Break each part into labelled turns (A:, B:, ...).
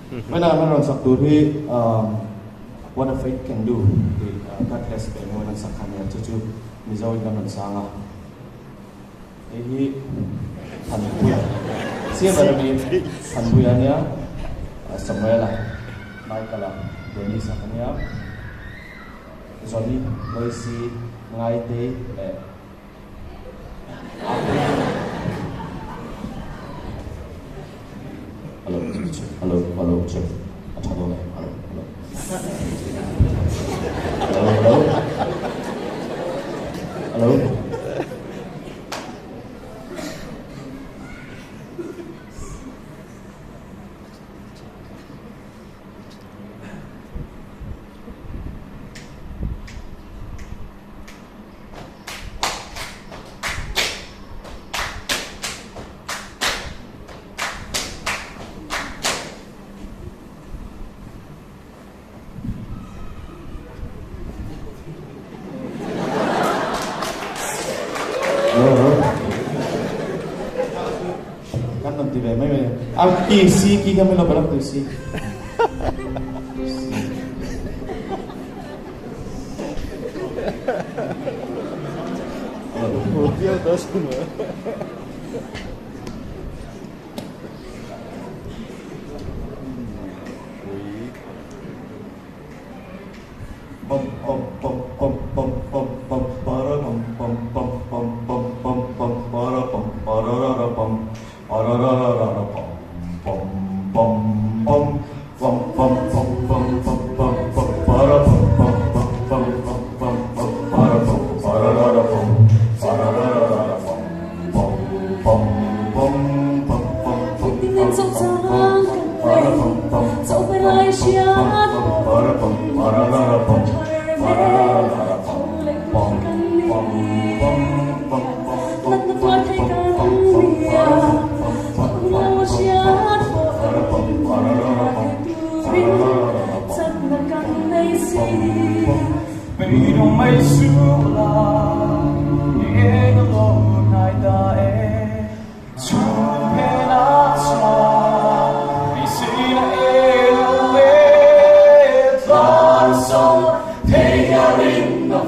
A: When I'm on Sakuri, what a faith can do, God bless the one and Sakanya to Mizo Gaman Sanga. He Hanbuya. See about me, Hanbuyania, Samuela, Michaela, Denny Sakanya, Johnny, Loisi, Ngaite, hello, check. Hello. Kisi kami lo balak tu si. Oh, dia dah semua. Pom pom pom pom pom pom pom para pom pom pom pom pom pom pom para pom para pom para pom. Bum bum bum bum bum bum bum bum bum bum para bum bum bum bum bum bum bum para bum para ra bum para ra bum bum bum bum bum bum bum para bum bum dẫu phải lại chia para bum para ra bum para ra bum bum bum bum bum bum bum vì đồng mây xưa là nghe nó lo ngày ta chú hè lá xa vì si na lo tan sông thế nhà rin na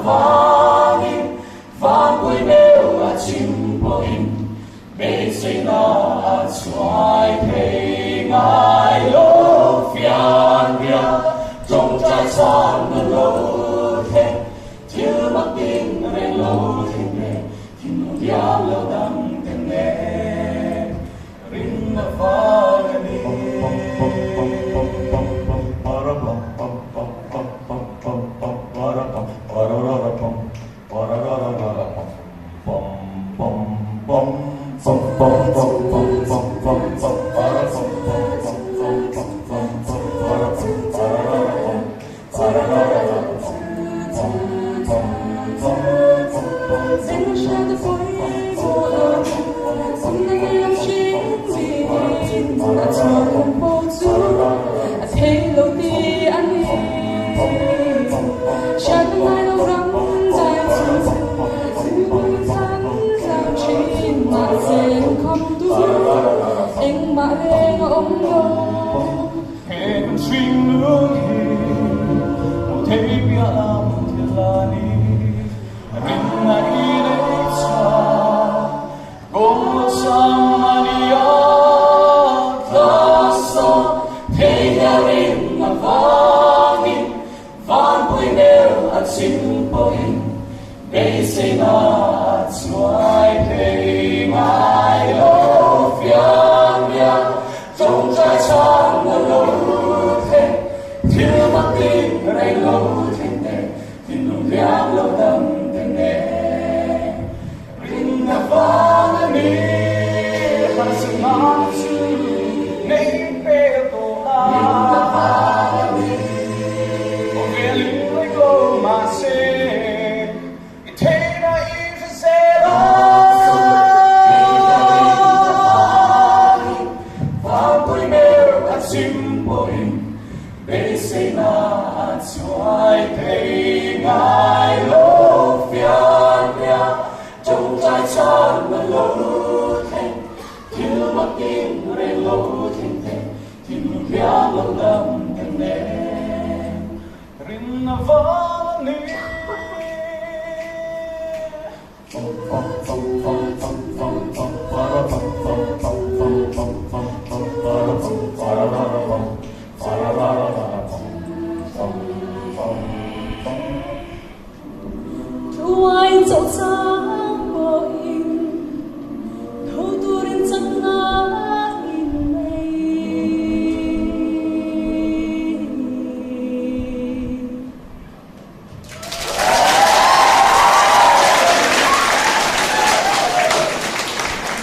A: vang vui nêu là chim bồi bê say na xoay thế ngài lô phiền bia trong trái son nó lô thiếu mặc tin về lâu thêm nè thì một giá lâu đắng thêm nè rin na pha đi Hãy subscribe lòng thương em rin vani
B: cho anh dẫu xa